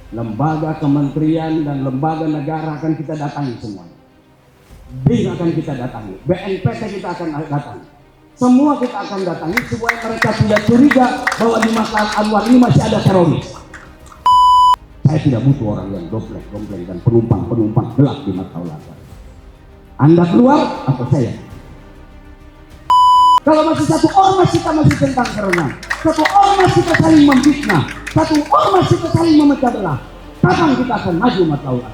lembaga kementerian dan lembaga negara akan kita datangi semuanya. BIN akan kita datangi, BNPT kita akan datangi. Semua kita akan datangi supaya mereka tidak curiga bahwa di Mata Anwar ini masih ada teroris. Saya tidak butuh orang yang dompleng dan penumpang gelap di Mata Anwar. Anda keluar atau saya? Kalau masih satu ormas kita masih tentang kerenang, satu ormas kita saling memfitnah, satu ormas kita saling memecah belah. Kapan kita akan maju Mata Anwar?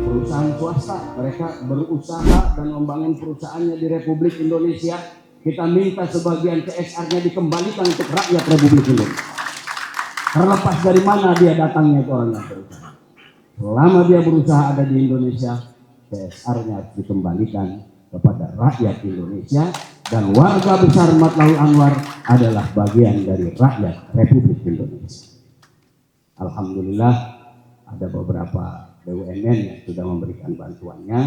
Perusahaan swasta, mereka berusaha dan membangun perusahaannya di Republik Indonesia. Kita minta sebagian CSR-nya dikembalikan untuk rakyat Republik Indonesia. Terlepas dari mana dia datangnya itu orang yang berusaha. Selama dia berusaha ada di Indonesia, CSR-nya harus dikembalikan kepada rakyat Indonesia. Dan warga besar Matlaul Anwar adalah bagian dari rakyat Republik Indonesia. Alhamdulillah ada beberapa BUMN yang sudah memberikan bantuannya,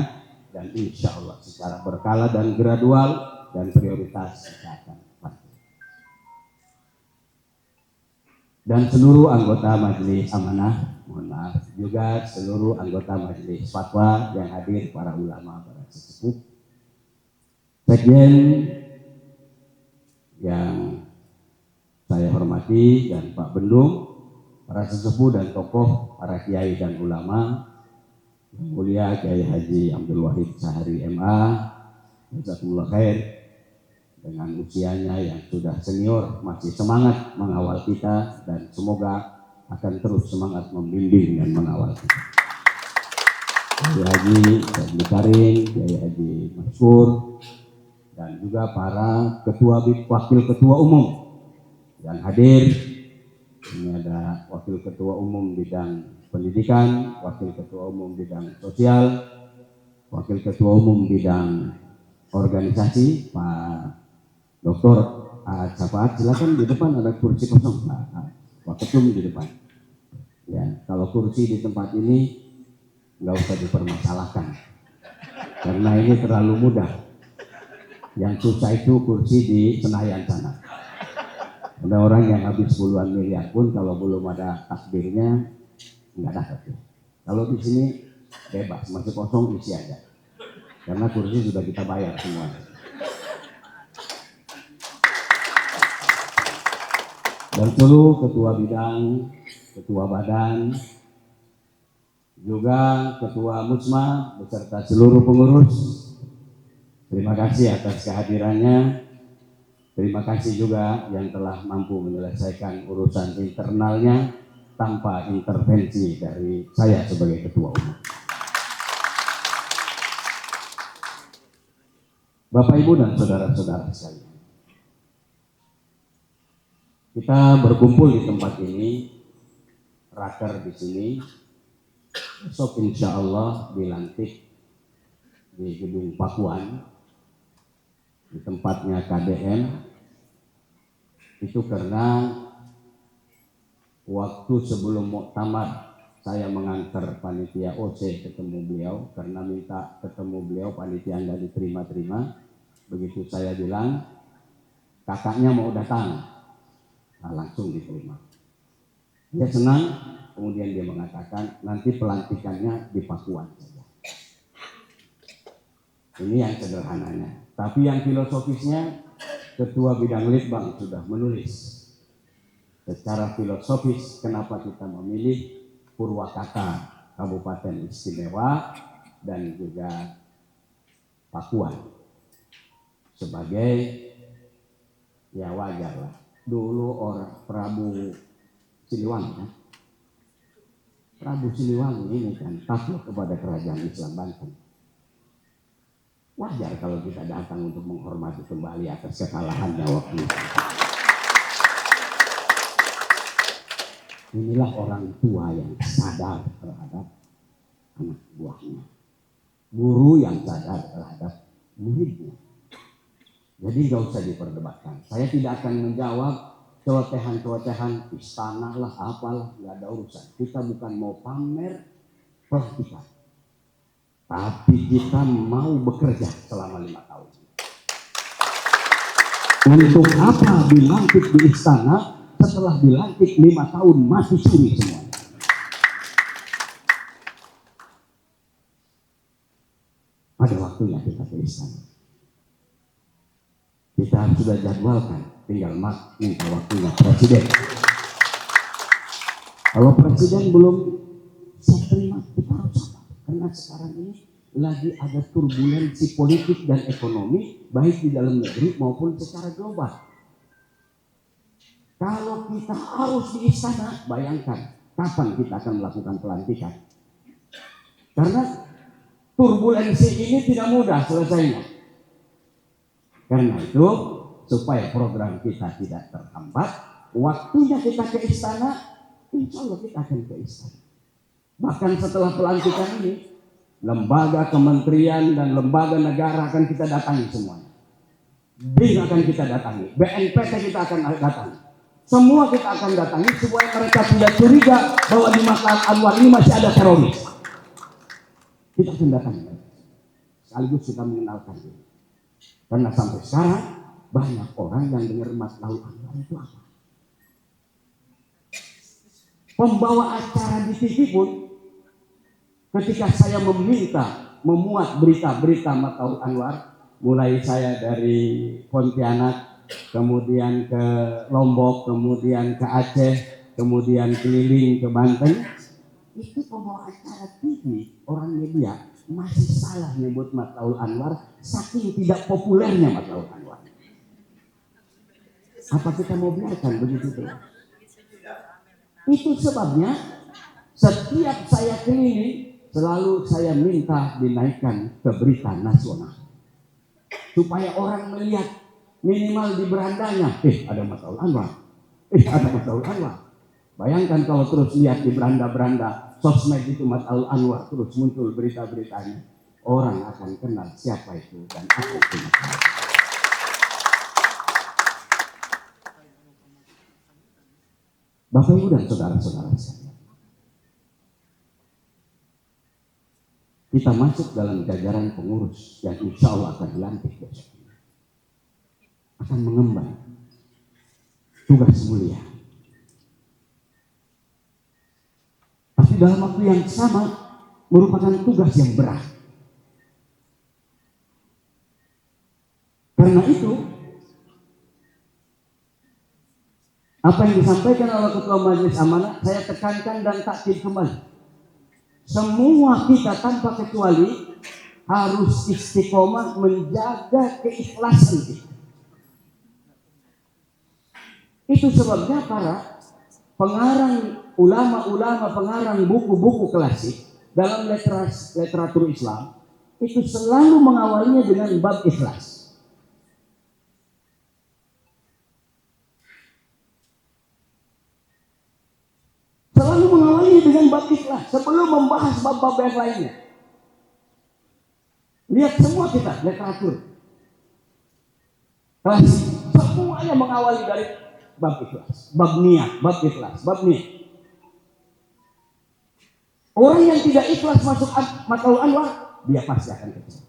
dan insya Allah secara berkala dan gradual dan prioritas kita akan pasti. Dan seluruh anggota Majelis Amanah, mohon maaf juga seluruh anggota Majelis Fatwa yang hadir, para ulama, para sesepuh, sekjen yang saya hormati, dan Pak Bendung, para sesepuh dan tokoh, para kiai dan ulama, yang mulia Kiai Haji Abdul Wahid Sahari MA, jazakumullah khair, dengan usianya yang sudah senior masih semangat mengawal kita, dan semoga akan terus semangat membimbing dan mengawal kita. Kiai Haji Abdul Karim, Kiai Haji Mansur, dan juga para wakil ketua umum yang hadir. Ini ada wakil ketua umum bidang pendidikan, wakil ketua umum bidang sosial, wakil ketua umum bidang organisasi, Pak Dr. Safaat, silakan di depan, ada kursi kosong, Pak Ketum di depan. Ya, kalau kursi di tempat ini nggak usah dipermasalahkan, karena ini terlalu mudah. Yang susah itu kursi di Senayan sana. Ada orang yang habis puluhan miliar pun kalau belum ada takdirnya nggak dapat. Kalau di sini bebas, masih kosong isi aja, karena kursi sudah kita bayar semua. Dan seluruh ketua bidang, ketua badan, juga ketua Musma beserta seluruh pengurus, terima kasih atas kehadirannya. Terima kasih juga yang telah mampu menyelesaikan urusan internalnya tanpa intervensi dari saya sebagai ketua umum. Bapak, Ibu, dan saudara-saudara sekalian, kita berkumpul di tempat ini raker di sini. Besok insya Allah dilantik di Gedung Pakuan, di tempatnya KDM. Itu karena waktu sebelum muktamar saya mengantar panitia OC ketemu beliau, karena minta ketemu beliau, panitia nggak diterima-terima. Begitu saya bilang kakaknya mau datang, nah, langsung diterima. Dia senang, kemudian dia mengatakan nanti pelantikannya di Pakuan saja. Ini yang sederhananya. Tapi yang filosofisnya, Ketua Bidang Litbang sudah menulis secara filosofis kenapa kita memilih Purwakarta, Kabupaten Istimewa, dan juga Pakuan sebagai, ya wajar lah. Dulu orang Prabu Siliwangi, kan? Prabu Siliwangi ini kan takluk kepada kerajaan Islam Banten. Wajar kalau kita datang untuk menghormati kembali atas kekalahannya waktu itu. Inilah orang tua yang sadar terhadap anak buahnya, guru yang sadar terhadap muridnya. Jadi nggak usah diperdebatkan. Saya tidak akan menjawab celotehan-celotehan istana lah, apalah, nggak ada urusan. Kita bukan mau pamer kita, tapi kita mau bekerja selama 5 tahun. Untuk apa dilantik di istana setelah dilantik 5 tahun masih suri semua? Ada waktunya kita ke istana. Kita sudah jadwalkan, tinggal minta waktunya presiden. Kalau presiden belum siap terima, kita harus apa? Karena sekarang ini lagi ada turbulensi politik dan ekonomi, baik di dalam negeri maupun secara global. Kalau kita harus di istana, bayangkan kapan kita akan melakukan pelantikan. Karena turbulensi ini tidak mudah selesainya. Karena itu, supaya program kita tidak terhambat, waktunya kita ke istana, insya Allah kita akan ke istana. Bahkan setelah pelantikan ini, lembaga kementerian dan lembaga negara akan kita datangi semuanya. BIN akan kita datangi, BNPT kita akan datangi. Semua kita akan datangi supaya mereka tidak curiga bahwa di Makam Anwar ini masih ada teroris. Kita akan datangi. Sekaligus kita mengenalkan diri. Karena sampai sekarang banyak orang yang dengar Mas Laul Anwar itu apa? Pembawa acara di TV pun ketika saya meminta memuat berita-berita Mas Laul Anwar, mulai saya dari Pontianak, kemudian ke Lombok, kemudian ke Aceh, kemudian keliling ke Banten, itu pembawa acara TV, orang media masih salah menyebut Mas Laul Anwar saking tidak populernya Mas Laul Anwar. Apa kita mau biarkan begitu tuh? Itu sebabnya setiap saya keliling selalu saya minta dinaikkan ke berita nasional supaya orang melihat, minimal di berandanya, ada Mas Laul Anwar, ada Mas Laul Anwar. Bayangkan kalau terus lihat di beranda-beranda sosmed itu Mas Laul Anwar terus muncul berita-beritanya, orang akan kenal siapa itu dan apa itu. Bapak Ibu dan saudara-saudara sekalian, kita masuk dalam jajaran pengurus yang insya Allah akan dilantik besok, akan mengemban tugas mulia. Tapi dalam waktu yang sama merupakan tugas yang berat. Karena itu, apa yang disampaikan oleh Ketua Majelis Amanah, saya tekankan dan takkid kembali. Semua kita tanpa kecuali harus istiqomah menjaga keikhlasan kita. Itu sebabnya para pengarang ulama-ulama, pengarang buku-buku klasik dalam literatur Islam itu selalu mengawalinya dengan bab ikhlas. Selalu mengawali bab ikhlas sebelum membahas bab-bab yang lainnya. Lihat semua kita literatur, klasik, semuanya mengawali dari bab ikhlas, bab niat, bab ikhlas, bab niat. Orang yang tidak ikhlas masuk Matlaul Anwar, dia pasti akan kecewa.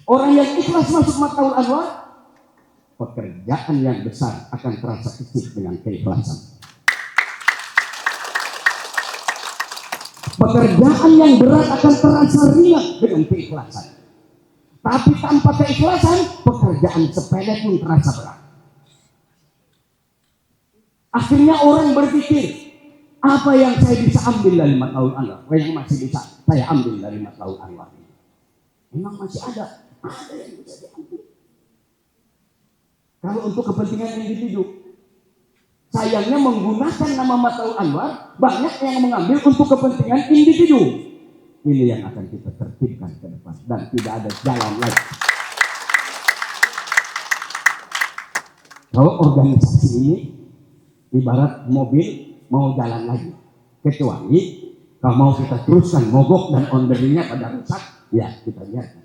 Orang yang ikhlas masuk Matlaul Anwar, pekerjaan yang besar akan terasa kecil dengan keikhlasan. Pekerjaan yang berat akan terasa ringan dengan keikhlasan. Tapi tanpa keikhlasan, pekerjaan sepele pun terasa berat. Akhirnya orang berpikir, apa yang saya bisa ambil dari Matlaul Anwar? Yang masih bisa saya ambil dari Matlaul Anwar ini? Memang masih ada yang bisa diambil. Kalau untuk kepentingan individu, sayangnya menggunakan nama Matlaul Anwar, banyak yang mengambil untuk kepentingan individu. Ini yang akan kita tertibkan ke depan dan tidak ada jalan lain. Kalau organisasi ini ibarat mobil mau jalan lagi, kecuali kalau mau kita teruskan mogok dan ondernya pada rusak, ya kita biarkan.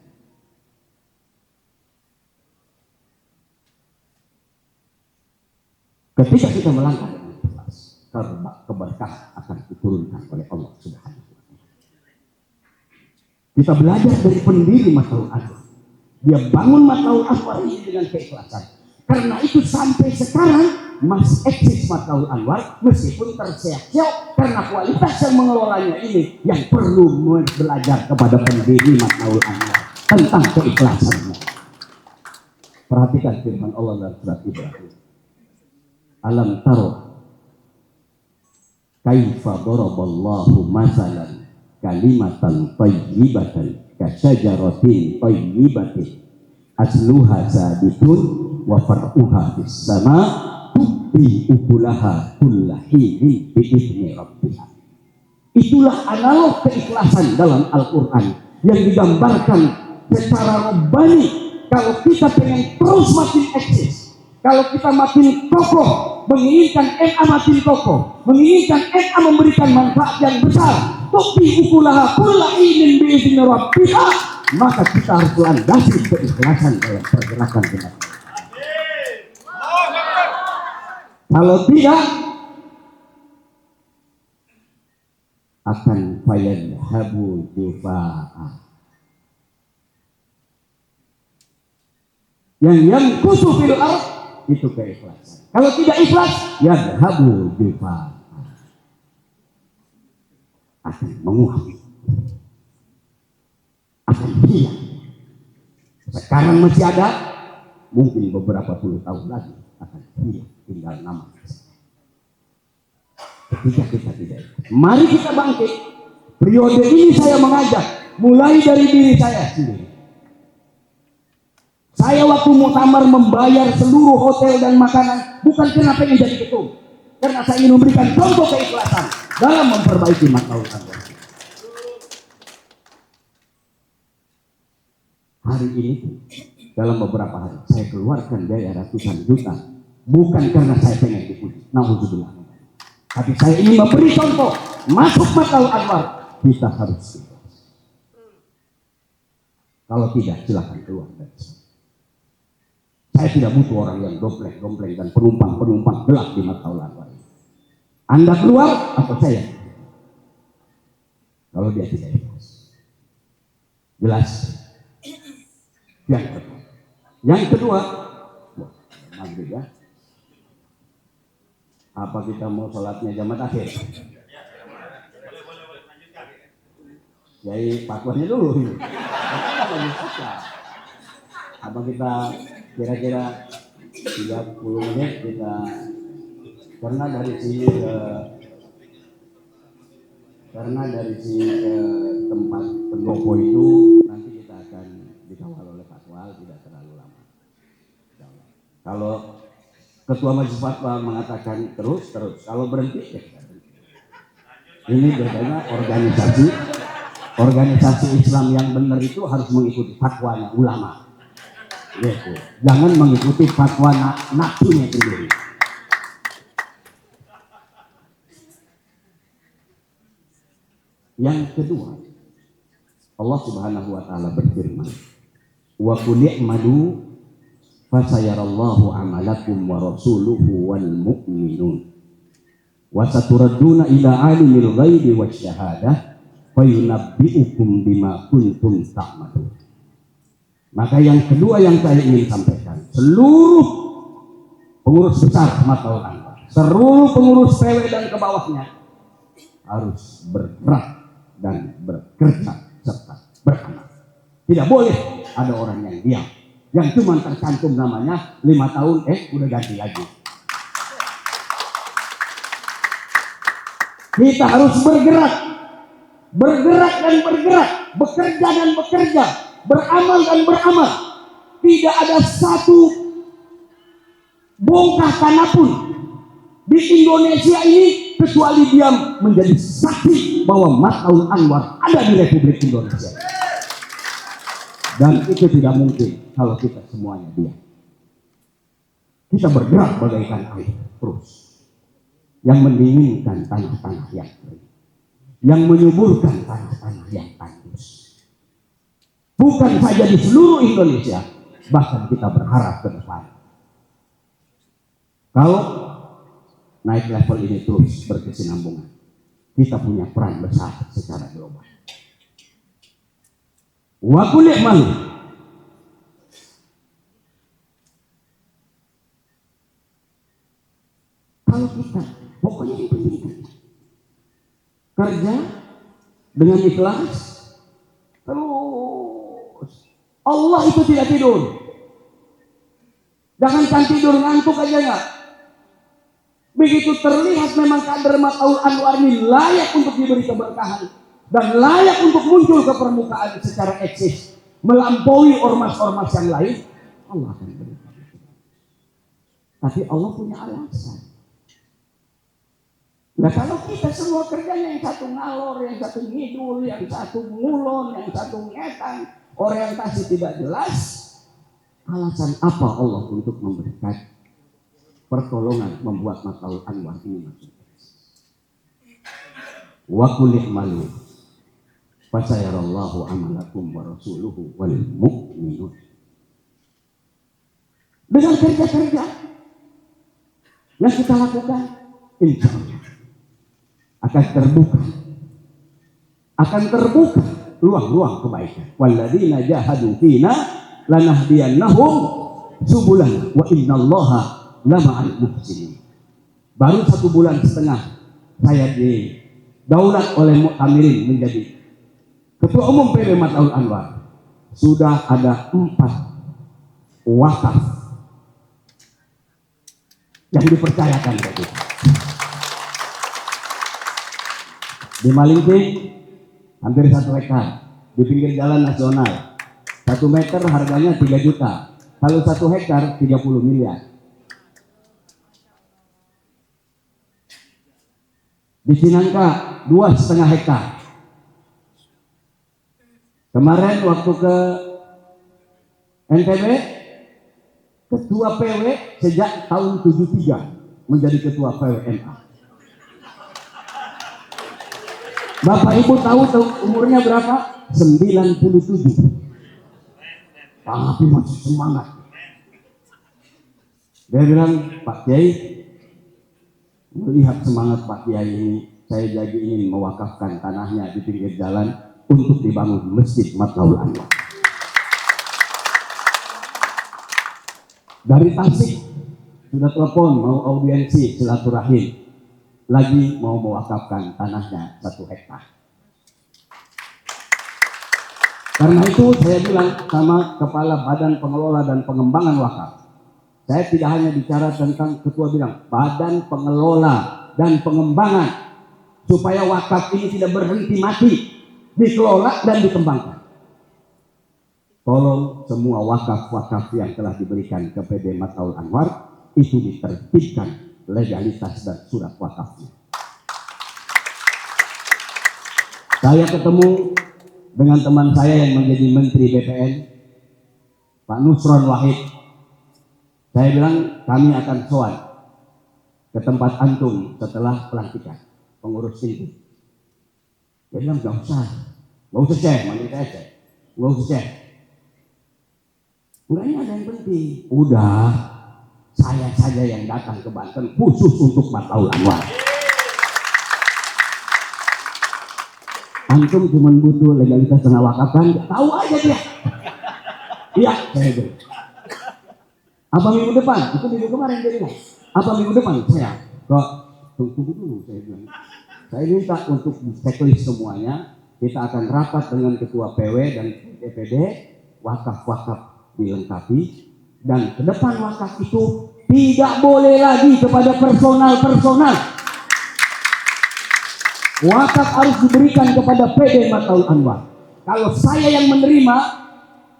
Ketika kita melangkah dengan ikhlas, keberkahan akan diturunkan oleh Allah Subhanahu wa Ta'ala. Kita belajar dari pendiri Matlaul Anwar. Dia bangun Matlaul Anwar ini dengan keikhlasan. Karena itu sampai sekarang masih eksis Matlaul Anwar meskipun terseok-seok karena kualitas yang mengelolanya ini yang perlu belajar kepada pendiri Matlaul Anwar tentang keikhlasannya. Perhatikan firman Allah dalam surat Ibrahim. Alam taro kaifa daraballahu masalan kalimatan thayyibatan kasyajaratin thayyibatin asluha sabitun wa far'uha fis sama tu'ti ukulaha kullahinin bi'izni rabbiha. Itulah analog keikhlasan dalam Al-Quran yang digambarkan secara robbani. Kalau kita pengen terus makin eksis, kalau kita makin kokoh, menginginkan MA makin kokoh, menginginkan MA memberikan manfaat yang besar, tu'ti ukulaha kullahinin bi'izni rabbiha, maka kita harus landasi keikhlasan dalam pergerakan kita. Kalau tidak, akan fayadhabu jufa'a. Yang kusu fil ard itu keikhlasan. Kalau tidak ikhlas, yadhabu jufa'a, akan menguap, akan hilang. Sekarang masih ada, mungkin beberapa puluh tahun lagi akan hilang, tinggal nama. Ketika kita tidak, mari kita bangkit. Periode ini saya mengajak, mulai dari diri saya sendiri. Saya waktu muktamar membayar seluruh hotel dan makanan bukan karena pengen jadi ketum, karena saya ingin memberikan contoh keikhlasan dalam memperbaiki Matlaul Anwar. Hari ini dalam beberapa hari saya keluarkan biaya ratusan juta, bukan karena saya pengen dipuji, naudzubillah, tapi saya ingin memberi contoh. Masuk Matlaul Anwar kita harus ikhlas. Kalau tidak, silakan keluar dari sana. Saya tidak butuh orang yang dompleng dan penumpang gelap di Matlaul Anwar. Anda keluar atau saya? Kalau dia tidak ikhlas, jelas. Yang kedua, maghrib ya. Apa kita mau sholatnya jamaah akhir? Jadi fatwanya dulu. Apa kita kira-kira 30 menit kita, karena dari sini ke tempat pendopo itu nanti kita akan dikawal oleh fatwa, tidak terlalu lama. Kalau ketua majelis fatwa mengatakan terus, kalau berhenti ya kita berhenti. Ini biasanya organisasi Islam yang benar itu harus mengikuti fatwanya ulama. Gitu. Jangan mengikuti fatwa nafsunya sendiri. Yang kedua, Allah Subhanahu wa taala berfirman, "Wa qul i'malu fasayarallahu amalakum wa rasuluhu wal mu'minun wa saturadduna ila alimil ghaibi wasyahadah fayunabbi'ukum bima kuntum ta'malun." Maka yang kedua yang saya ingin sampaikan, seluruh pengurus besar Matlabul Anwar, seluruh pengurus PW dan ke bawahnya harus bergerak dan bekerja serta beramal. Tidak boleh ada orang yang diam, yang cuma tercantum namanya 5 tahun, udah ganti lagi. Kita harus bergerak, bergerak dan bergerak, bekerja dan bekerja, beramal dan beramal. Tidak ada satu bongkah tanah pun di Indonesia ini kecuali dia menjadi saksi bahwa Matlabul Anwar ada di Republik Indonesia. Dan itu tidak mungkin kalau kita semuanya diam. Kita bergerak bagaikan air terus, yang mendinginkan tanah-tanah yang kering, yang menyuburkan tanah-tanah yang tandus. Bukan saja di seluruh Indonesia, bahkan kita berharap ke depan. Kalau naik level ini terus berkesinambungan, kita punya peran besar secara global. Wa qul i'malu. Kalau kita pokoknya yang penting kerja dengan ikhlas terus. Allah itu tidak tidur. Jangankan tidur, ngantuk aja enggak. Begitu terlihat memang kader Matlabul Anwar ini layak untuk diberi keberkahan dan layak untuk muncul ke permukaan secara eksis, melampaui ormas-ormas yang lain, Allah akan berikan. Tapi Allah punya alasan. Nah kalau kita semua kerjanya yang satu ngalor, yang satu ngidul, yang satu ngulon, yang satu ngetang, orientasi tidak jelas, alasan apa Allah untuk memberikan pertolongan membuat Matlabul Anwar ini masuk? Wa qul i'malu fasayarallahu amalakum wa rasuluhu wal mu'minun. Dengan kerja-kerja yang kita lakukan, insya Allah akan terbuka ruang-ruang kebaikan. Walladzina jahadu fina lanahdiyannahum subulana wa innallaha lama'al muhsinin. Baru 1,5 bulan saya didaulat oleh Mu'tamirin menjadi Ketua Umum PW Matlabul Anwar. Sudah ada 4 wakaf yang dipercayakan ke kita. Di Malingping hampir 1 hektar, di pinggir jalan nasional 1 meter harganya 3 juta, kalau 1 hektar 30 miliar. Di Cinangka 2,5 hektar. Kemarin waktu ke NTB, ketua PW sejak tahun 73 menjadi ketua PWMA. Bapak Ibu tahu umurnya berapa? 97. Tapi masih semangat. Dia bilang, Pak Kiai, melihat semangat Pak Kiai ini, saya jadi ingin mewakafkan tanahnya di pinggir jalan untuk dibangun masjid Matlabul Anwar. Dari Tasik sudah telepon mau audiensi silaturahim, lagi mau mewakafkan tanahnya 1 hektar. Karena itu saya bilang sama Kepala Badan Pengelola dan Pengembangan Wakaf, saya tidak hanya bicara tentang, ketua bilang Badan Pengelola dan Pengembangan, supaya wakaf ini tidak berhenti mati, dikelola dan dikembangkan. Tolong semua wakaf-wakaf yang telah diberikan ke PD Matlabul Anwar itu diterbitkan legalitas dan surat wakafnya. Saya ketemu dengan teman saya yang menjadi Menteri BPN, Pak Nusron Wahid. Saya bilang kami akan sowan ke tempat antum setelah pelantikan pengurus itu. Dia bilang nggak usah cek, manggil saya cek, nggak usah cek. Enggak, ini ada yang penting. Udah, saya saja yang datang ke Banten khusus untuk Mataul Anwar. Antum cuma butuh legalitas tengah wakaf kan? Tahu aja dia. Iya, saya bilang. Apa minggu depan? Itu minggu kemarin dia bilang. Apa minggu depan? Saya kok tunggu dulu, saya bilang. Saya minta untuk checklist semuanya. Kita akan rapat dengan ketua PW dan DPD, wakaf-wakaf dilengkapi, dan ke depan wakaf itu tidak boleh lagi kepada personal. Wakaf harus diberikan kepada PD Mataul Anwar. Kalau saya yang menerima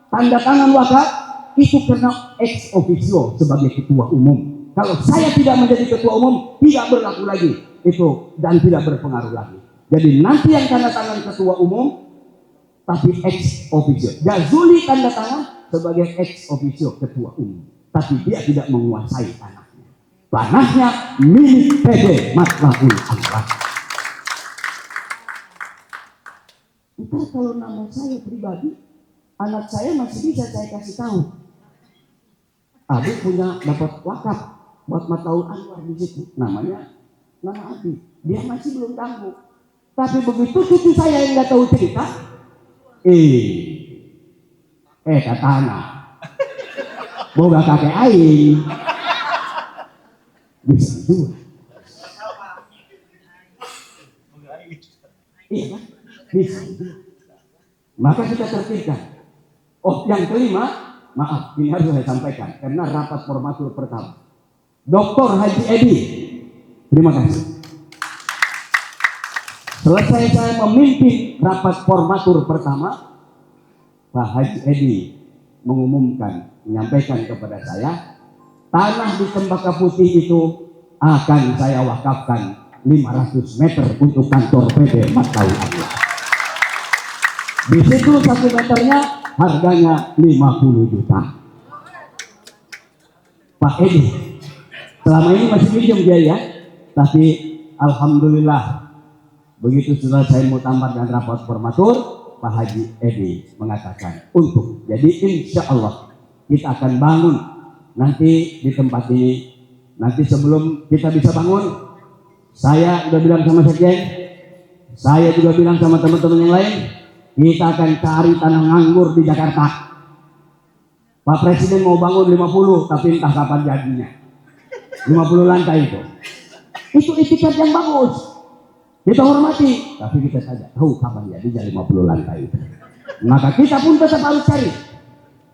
tanda tangan wakaf, itu kena ex officio sebagai ketua umum. Kalau saya tidak menjadi ketua umum, tidak berlaku lagi itu dan tidak berpengaruh lagi. Jadi nanti yang tanda tangan ketua umum, tapi ex officio. Jazuli tanda tangan sebagai ex officio ketua umum, tapi dia tidak menguasai tanahnya. Tanahnya milik PD Mataul Anwar. Ntar kalau nama saya pribadi, anak saya masih bisa saya kasih tahu. Abi punya dapat wakaf buat Mataul Anwar di situ. Namanya nama Abi. Dia masih belum tahu. Tapi begitu cucu saya yang nggak tahu cerita, kata anak, boga kakek aing. Bisa juga. Iya kan? Bisa. Maka kita tertibkan. Oh, yang kelima, maaf, ini harus saya sampaikan karena rapat formatur pertama. Dr. Haji Edi, terima kasih. Selesai saya memimpin rapat formatur pertama, Pak Haji Edi mengumumkan, menyampaikan kepada saya, tanah di Tembaka Putih itu akan saya wakafkan 500 meter untuk kantor PD Mataul Anwar. Di situ 1 meternya harganya 50 juta. Pak Edi, selama ini masih minjem dia ya, tapi alhamdulillah begitu sudah saya mau tamat dan rapat formatur, Pak Haji Edi mengatakan untuk. Jadi insya Allah kita akan bangun nanti di tempat ini. Nanti sebelum kita bisa bangun, saya udah bilang sama sekjen, saya juga bilang sama teman-teman yang lain, kita akan cari tanah nganggur di Jakarta. Pak Presiden mau bangun 50, tapi entah kapan jadinya. 50 lantai itu. Itu itikat yang bagus. Kita hormati, tapi kita saja tahu kapan jadinya 50 lantai itu. Maka kita pun tetap harus cari.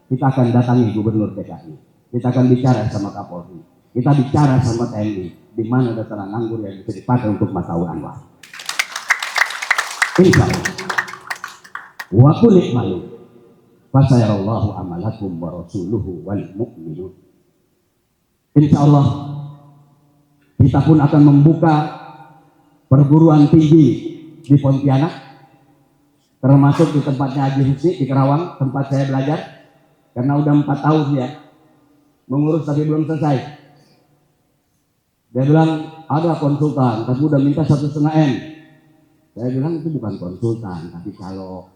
Kita akan datangi Gubernur DKI. Kita akan bicara sama Kapolri. Kita bicara sama TNI. Di mana ada tanah nganggur yang bisa dipakai untuk Mataul Anwar. Insya Allah. Wa qul i'malu fasayarallahu amalakum wa rasuluhu wal mu'minun. Insya Allah kita pun akan membuka perguruan tinggi di Pontianak, termasuk di tempatnya Haji Husni di Kerawang, tempat saya belajar, karena udah 4 tahun ya mengurus tapi belum selesai. Dia bilang ada konsultan, tapi udah minta 1,5 M. Saya bilang itu bukan konsultan, tapi kalau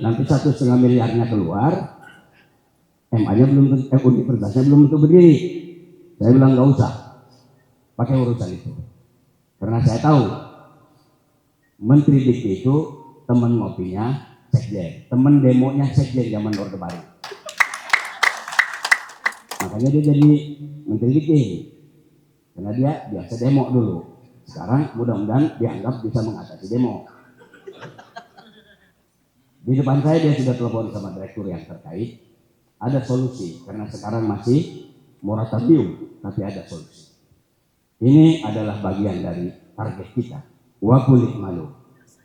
nanti 1,5 miliarnya keluar, MA-nya belum, universitasnya belum tentu berdiri. Saya bilang nggak usah pakai urusan itu, karena saya tahu Menteri Dikti itu teman ngopinya sekjen, teman demonya sekjen zaman Orde Baru. Makanya dia jadi Menteri Dikti, karena dia biasa demo dulu. Sekarang mudah-mudahan dianggap bisa mengatasi demo. Di depan saya dia sudah telepon sama direktur yang terkait. Ada solusi, karena sekarang masih moratorium, tapi ada solusi. Ini adalah bagian dari target kita. Wa qul i'malu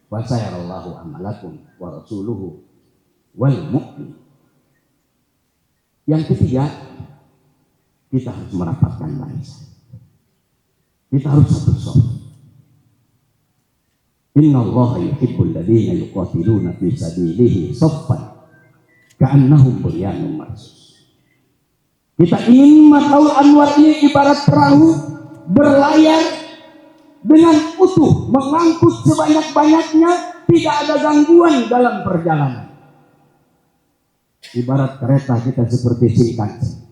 wa sayarallahu amalakum wa rasuluhu wal mu'min. Yang ketiga, kita harus merapatkan barisan. Kita harus satu soft. Inna Allah yuhibbul ladina yuqatiluna fi sabilihi saffan ka'annahum bunyanun marsus. Kita ingin Mataul Anwar ini ibarat perahu berlayar dengan utuh, mengangkut sebanyak-banyaknya, tidak ada gangguan dalam perjalanan. Ibarat kereta kita seperti Shinkansen.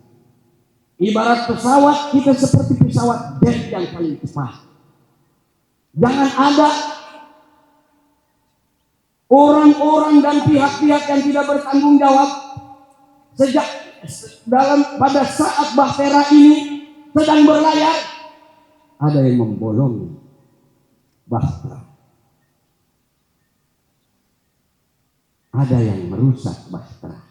Ibarat pesawat kita seperti pesawat jet yang paling cepat. Jangan ada orang-orang dan pihak-pihak yang tidak bertanggung jawab sejak pada saat Bahtera ini sedang berlayar, ada yang membolongi Bahtera, ada yang merusak Bahtera.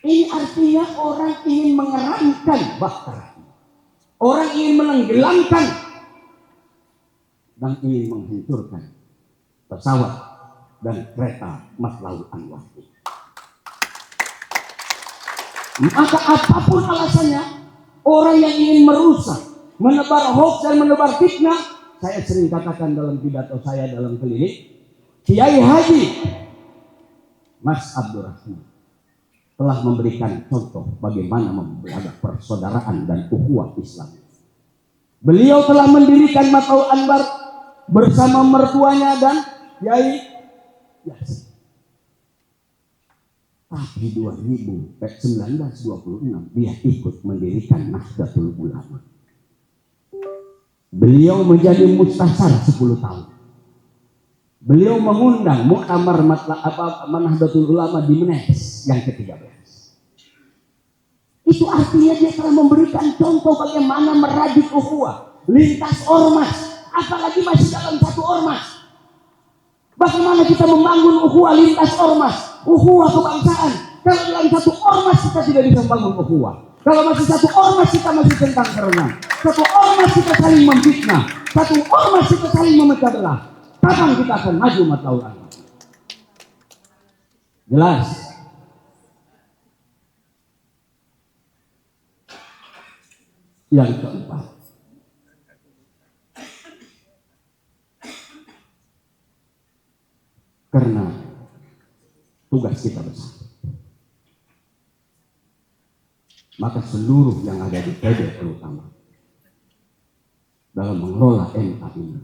Ini artinya orang ingin mengeramkan Bahtera, orang ingin menenggelamkan dan ingin menghancurkan pesawat dan kereta Matlabul Anwar. Maka apapun alasannya, orang yang ingin merusak, menebar hoax dan menebar fitnah, saya sering katakan dalam pidato saya dalam keliling, Kiai Haji Mas Abdurrahman telah memberikan contoh bagaimana menjaga persaudaraan dan ukhuwah Islam. Beliau telah mendirikan Matlabul Anwar bersama mertuanya dan Kiai Yasin. Tapi 1926 dia ikut mendirikan Nahdlatul Ulama. Beliau menjadi mustasar 10 tahun. Beliau mengundang muktamar Nahdlatul Ulama di Menes yang ke-13. Itu artinya dia telah memberikan contoh bagaimana merajut ukhuwah lintas ormas, apalagi masih dalam satu ormas. Bagaimana kita membangun ukhuwah lintas ormas, ukhuwah kebangsaan. Kalau dalam satu ormas kita tidak bisa membangun ukhuwah. Kalau masih satu ormas kita masih tentang kerenang. Satu ormas kita saling memfitnah. Satu ormas kita saling memecah belah. Kapan kita akan maju Matlabul Anwar? Jelas. Yang keempat, karena tugas kita besar, maka seluruh yang ada di PD terutama dalam mengelola MA ini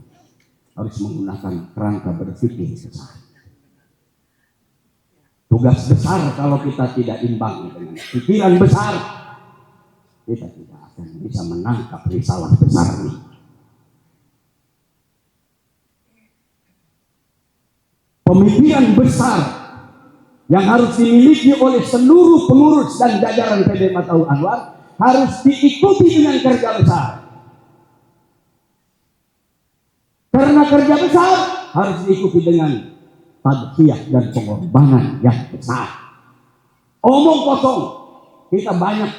harus menggunakan kerangka berpikir besar. Tugas besar kalau kita tidak imbang dengan pikiran besar, kita tidak akan bisa menangkap risalah besar ini. Pemikiran besar yang harus dimiliki oleh seluruh pengurus dan jajaran PD Matlabul Anwar harus diikuti dengan kerja besar. Karena kerja besar harus diikuti dengan tadhiyah dan pengorbanan yang besar. Omong kosong, kita banyak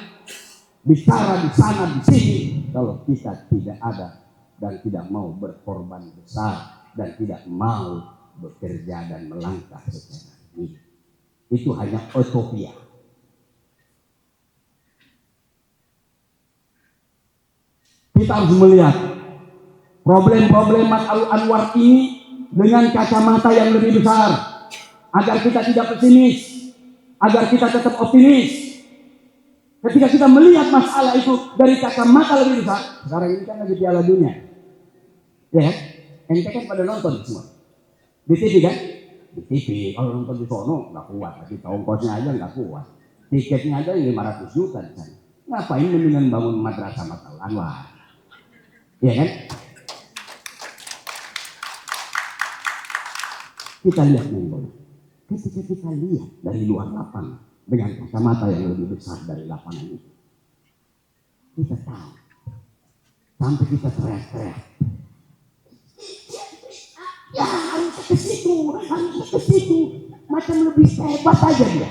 bicara di sana di sini, kalau kita tidak ada dan tidak mau berkorban besar dan tidak mau bekerja dan melangkah secara ini, itu hanya utopia. Kita harus melihat problem-problem Matlabul Anwar ini dengan kacamata yang lebih besar, agar kita tidak pesimis, agar kita tetap optimis. Ketika kita melihat masalah itu dari kacamata lebih besar, sekarang ini kan lagi Piala Dunia, ya, ente kan pada nonton semua di TV kan? Di TV, kalau nonton di sono nggak kuat, tapi ongkosnya aja nggak kuat, tiketnya aja 500 juta di sana. Ngapain mendingan bangun madrasah Matlabul Anwar, ya kan? Kita lihat main bola. Ketika kita lihat dari luar lapangan dengan kacamata yang lebih besar dari lapangan itu, kita tahu sampai kita teriak-teriak, ya harus ke situ, harus ke situ, macam lebih hebat aja dia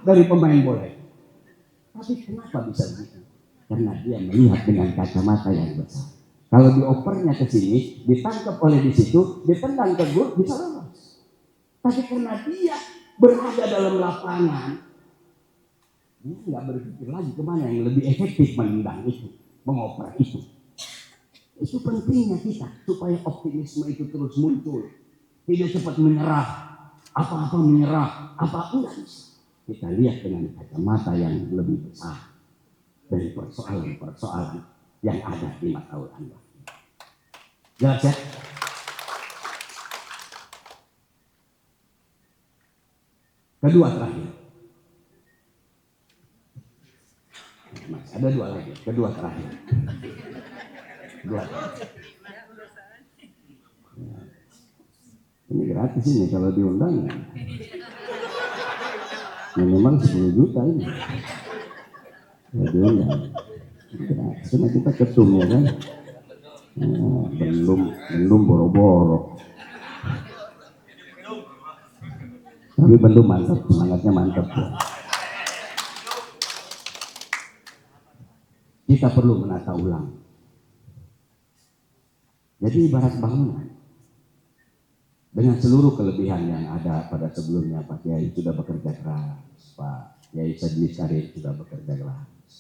dari pemain bola. Tapi kenapa bisa begitu? Karena dia melihat dengan kacamata yang besar. Kalau diopernya ke sini, ditangkap oleh di situ, ditendang ke gol, bisa lolos. Tapi karena dia berada dalam lapangan, dia nggak berpikir lagi kemana yang lebih efektif menendang itu, mengoper itu. Itu pentingnya kita supaya optimisme itu terus muncul, tidak cepat menyerah, apa-apa menyerah, apa enggak bisa. Kita lihat dengan kacamata yang lebih besar dari persoalan-persoalan yang ada di Matlabul Anwar. Jelas ya? Kedua terakhir. Mas, ada dua lagi. Kedua terakhir. Dua terakhir. Ini gratis ini kalau diundang. Minimal 10 juta ini. Ya diundang. Gratis. Karena kita ketum ya kan. Belum boro-boro. Tapi belum mantap, semangatnya mantap. Ya. Kita perlu menata ulang. Jadi ibarat bangunan. Dengan seluruh kelebihan yang ada pada sebelumnya, Pak Kiai sudah bekerja keras, Pak Kiai Sadli Syarif sudah bekerja keras.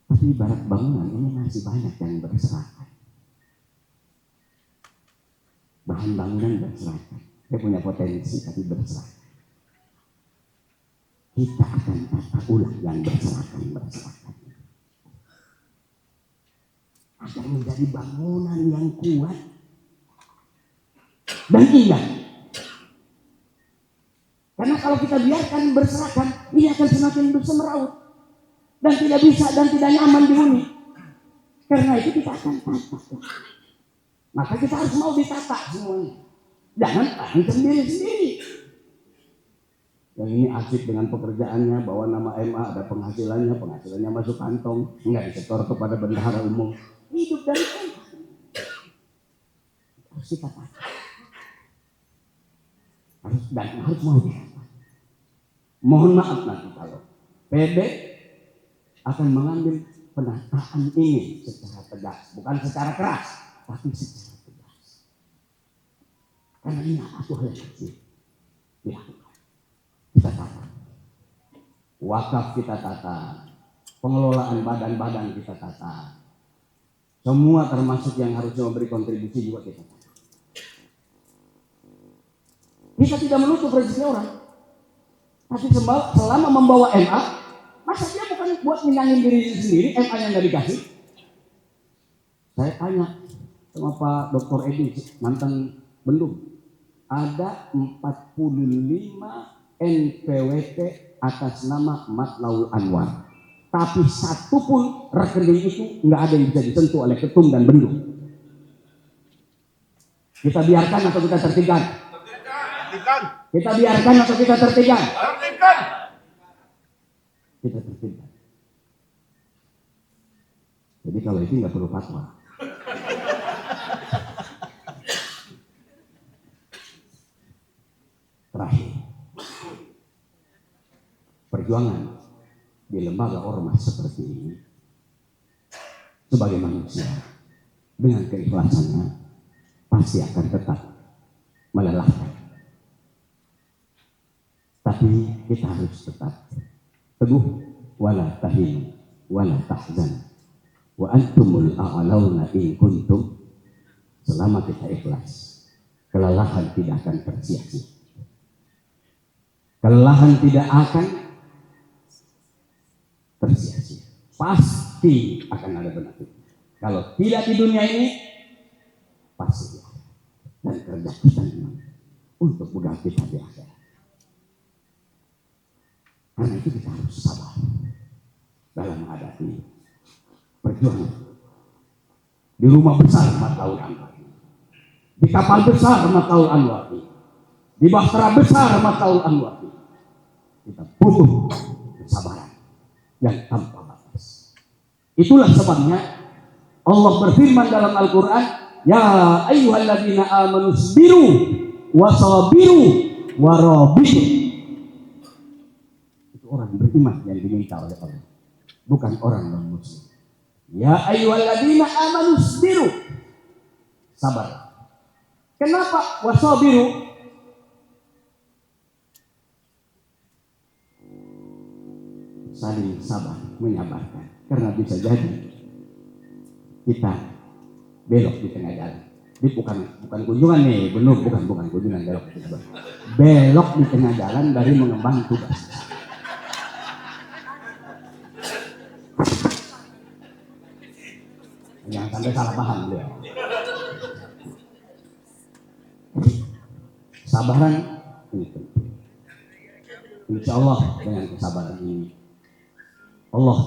Tapi ibarat bangunan ini masih banyak yang berserakan. Bahan bangunan berserakan. Dia punya potensi tapi berserakan. Kita akan tata ulang yang berserakan. Agar menjadi bangunan yang kuat dan indah. Karena kalau kita biarkan berserakan, ini akan semakin bersemeraut dan tidak bisa dan tidak nyaman dihuni. Karena itu kita akan tata. Maka kita harus mau ditata semuanya. Jangan tahan sendiri-sendiri. Yang ini asik dengan pekerjaannya, bawa nama MA, ada penghasilannya masuk kantong, enggak disetor kepada bendahara umum. Hidup dari MA. Harus kita tata. Harus mau ditata. Mohon maaf nanti kalau PD akan mengambil penataan ini secara tegas, bukan secara keras, tapi secara tegas. Karena ini satu hal yang kecil dilakukan. Kita tata. Wakaf kita tata. Pengelolaan badan-badan kita tata. Semua termasuk yang harusnya memberi kontribusi juga kita tata. Kita tidak menutup rezeki orang. Tapi selama membawa MA, masa dia bukan buat menyenangin diri sendiri, MA yang nggak dikasih. Saya tanya sama Pak Dr. Edi, mantan Bendung. Ada 45 NPWP atas nama Matlaul Anwar. Tapi satu pun rekening itu nggak ada yang bisa disentuh oleh ketum dan bendung. Kita biarkan atau kita tertibkan? Kita biarkan atau kita tertibkan? Kita tertibkan. Jadi kalau itu nggak perlu fatwa. Terakhir, perjuangan di lembaga ormas seperti ini sebagai manusia dengan keikhlasannya pasti akan tetap melelahkan. Tapi kita harus tetap teguh, wala tahinu wala tahzan wa antumul a'launa in kuntum. Selama kita ikhlas, kelelahan tidak akan tersia-sia. Kelelahan tidak akan tersia-sia. Pasti akan ada benefitnya. Kalau tidak di dunia ini, pasti ada. Dan kerja kita memang untuk modal kita di akhirat. Karena itu kita harus sabar dalam menghadapi perjuangan. Di rumah besar Matlaul Anwar, di kapal besar Matlaul Anwar, di bahtera besar Matlaul Anwar, kita butuh kesabaran yang tanpa batas. Itulah sebabnya Allah berfirman dalam Al-Quran, ya ayyuhalladzina amanu sabiru wasabiru warabitu. Itu orang beriman yang diminta oleh Allah, bukan orang non-muslim. Ya ayyuhalladzina amanu sabiru, sabar. Kenapa wasabiru? Saling sabar, menyabarkan. Karena bisa jadi kita belok di tengah jalan. Ini bukan kunjungan nih, benar bukan kunjungan, belok di tengah jalan. Belok di tengah jalan dari mengemban tugas. Jangan sampai salah paham beliau. kesabaran ini penting. Insya Allah dengan kesabaran ini Allah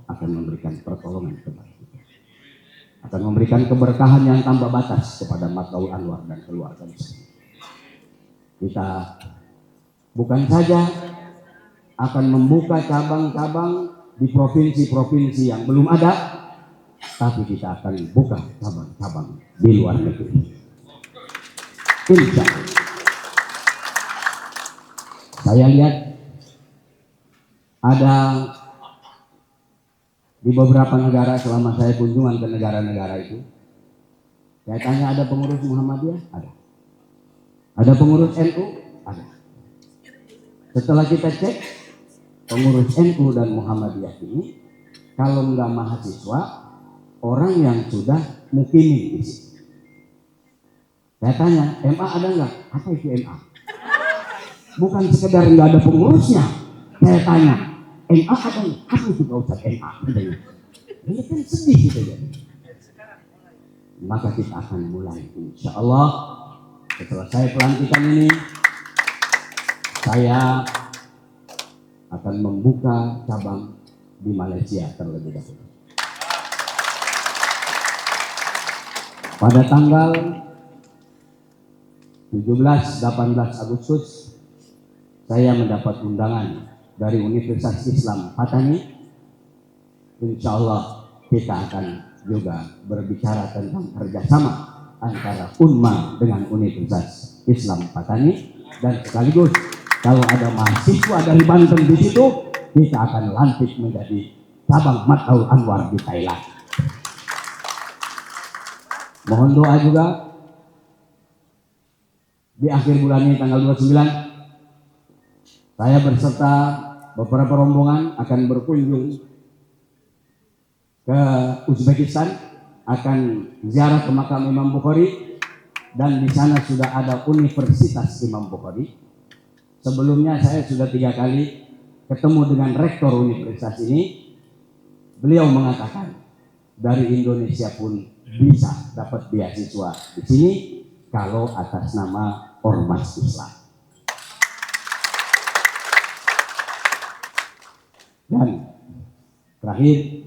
akan memberikan pertolongan kepada kita, akan memberikan keberkahan yang tanpa batas kepada Matlaul Anwar dan keluarga besar. Kita bukan saja akan membuka cabang-cabang di provinsi-provinsi yang belum ada, tapi kita akan buka cabang-cabang di luar negeri. Insya Allah. Saya lihat ada di beberapa negara selama saya kunjungan ke negara-negara itu. Saya tanya, ada pengurus Muhammadiyah? Ada. Ada pengurus NU? Ada. Setelah kita cek, pengurus NU dan Muhammadiyah ini kalau nggak mahasiswa, orang yang sudah mukimin di sini. Saya tanya, MA ada nggak? Apa itu MA? Bukan sekedar nggak ada pengurusnya. Saya tanya, MA ada nggak? Apa itu Pak Ustaz MA? Ini kan sedih gitu ya. Maka kita akan mulai, insya Allah setelah saya pelantikan ini, saya akan membuka cabang di Malaysia terlebih dahulu. Pada tanggal 17-18 Agustus saya mendapat undangan dari Universitas Islam Patani. Insya Allah kita akan juga berbicara tentang kerjasama antara UNMA dengan Universitas Islam Patani, dan sekaligus kalau ada mahasiswa dari Banten di situ, kita akan lantik menjadi cabang Matlaul Anwar di Thailand. Mohon doa juga di akhir bulan ini tanggal 29 saya berserta beberapa rombongan akan berkunjung ke Uzbekistan, akan ziarah ke makam Imam Bukhari, dan di sana sudah ada Universitas Imam Bukhari. Sebelumnya saya sudah 3 kali ketemu dengan rektor universitas ini. Beliau mengatakan dari Indonesia pun bisa dapat beasiswa di sini kalau atas nama ormas Islam. Dan terakhir,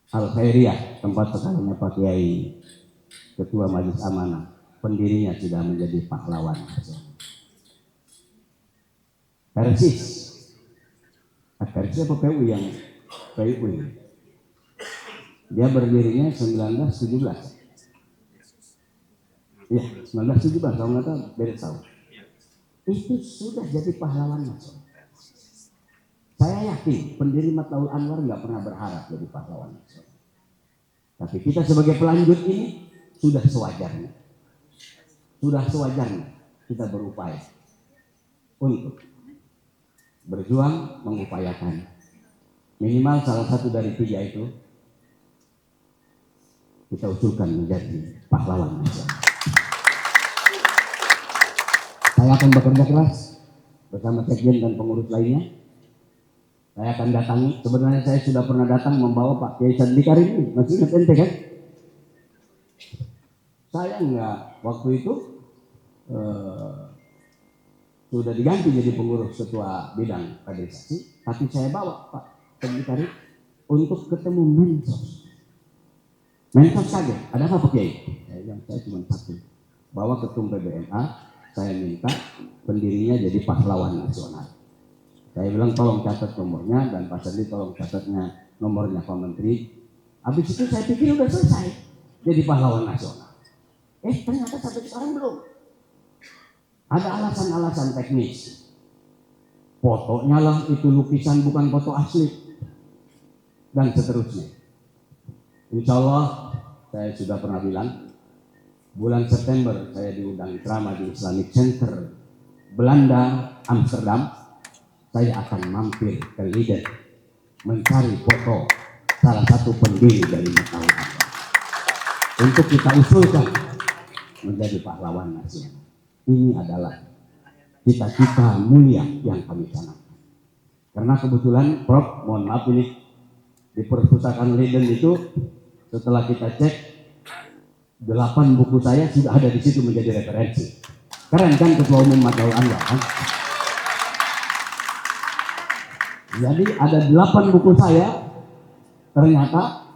Al-Khairiyah, tempat sekarangnya Pak Kiai Ketua Majelis Amanah, pendirinya sudah menjadi pahlawan. Persis apa PU yang PU ini? Dia berdirinya 1917. Ya, 1917 kalau nggak tahu, beres tahun. Itu sudah jadi pahlawan nasional. Saya yakin pendiri Matlaul Anwar nggak pernah berharap jadi pahlawan nasional. Tapi kita sebagai pelanjut ini sudah sewajarnya. Sudah sewajarnya kita berupaya untuk berjuang, mengupayakan minimal salah satu dari 3 itu kita usulkan menjadi pahlawan nasional. Saya akan bekerja keras bersama sekjen dan pengurus lainnya. Saya akan datangi, sebenarnya saya sudah pernah datang membawa Pak Kiai Sadli Karim ini, masih ingat ente kan? Saya enggak, waktu itu sudah diganti jadi pengurus ketua bidang kaderisasi, tapi saya bawa Pak Sadli Karim untuk ketemu Mensos. Mensos saja, ada apa Pak Kiai? Saya cuma satu, bawa ketum PBNA, saya minta pendirinya jadi pahlawan nasional. Saya bilang tolong catat nomornya, dan Pak Sadli tolong catatnya nomornya Pak Menteri. Habis itu saya pikir udah selesai jadi pahlawan nasional. Ternyata sampai sekarang belum. Ada alasan-alasan teknis. Fotonya lah itu lukisan bukan foto asli, dan seterusnya. Insya Allah saya sudah pernah bilang, bulan September saya diundang ceramah di Islamic Center Belanda, Amsterdam. Saya akan mampir ke Leiden mencari foto salah satu pendiri dari Matlaul Anwar untuk kita usulkan menjadi pahlawan nasional. Ini adalah cita-cita mulia yang kami canangkan. Karena kebetulan Prof, mohon maaf ini di perpustakaan Leiden itu setelah kita cek 8 buku saya sudah ada di situ menjadi referensi. Keren kan Ketua Umum Matlaul Anwar kan? Jadi ada 8 buku saya ternyata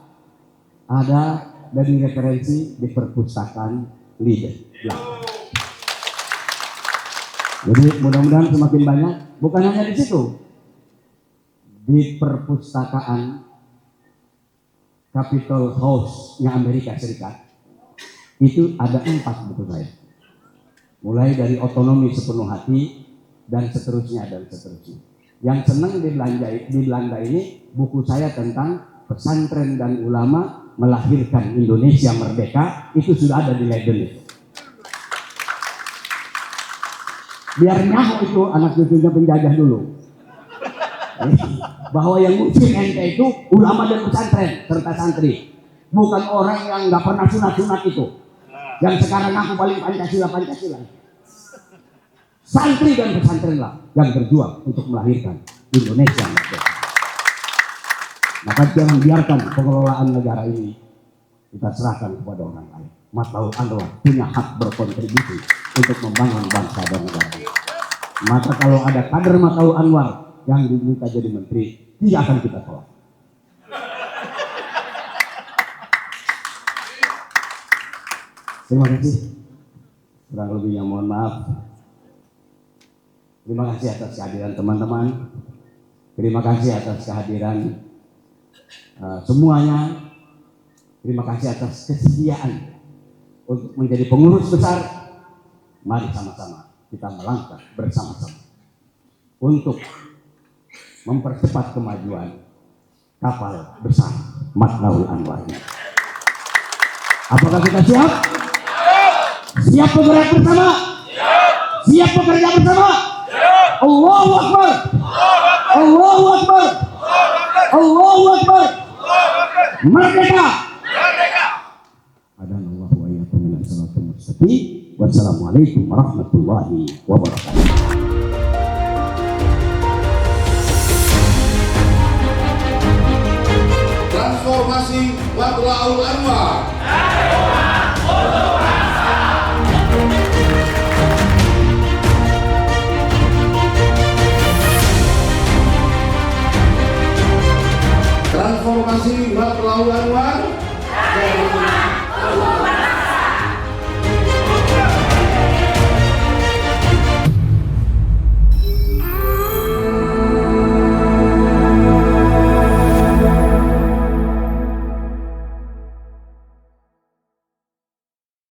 ada dari referensi di perpustakaan Leiden. Jadi mudah-mudahan semakin banyak, bukan hanya di situ. Di perpustakaan Capitol House-nya Amerika Serikat itu ada 4 buku saya. Mulai dari Otonomi Sepenuh Hati dan seterusnya dan seterusnya. Yang senang di Belanda ini buku saya tentang pesantren dan ulama melahirkan Indonesia merdeka, itu sudah ada di Leiden itu. Biar nyaho itu anak cucunya penjajah dulu. Bahwa yang ngurusin ente itu ulama dan pesantren serta santri, bukan orang yang nggak pernah sunat itu, yang sekarang aku paling Pancasila. Santri dan pesantren lah yang berjuang untuk melahirkan Indonesia merdeka. Maka jangan biarkan pengelolaan negara ini kita serahkan kepada orang lain. Matlaul Anwar punya hak berkontribusi untuk membangun bangsa dan negara. Maka kalau ada kader Matlaul Anwar yang diminta jadi menteri, tidak akan kita tolak. Terima kasih. Kurang lebihnya mohon maaf. Terima kasih atas kehadiran teman-teman. Terima kasih atas kehadiran semuanya. Terima kasih atas kesediaan untuk menjadi pengurus besar. Mari sama-sama kita melangkah bersama-sama untuk mempercepat kemajuan kapal besar Matlaul Anwar. Apakah kita siap? Siap bergerak bersama? Siap bekerja bersama? Allahu Akbar! Allahu Akbar! Allahu Akbar! Merdeka! Adanallahu wa iyyakum ila siratal mustaqim. Wassalamualaikum warahmatullahi wabarakatuh. Transformasi Matlaul Anwar. Transformasi Matlaul Anwar.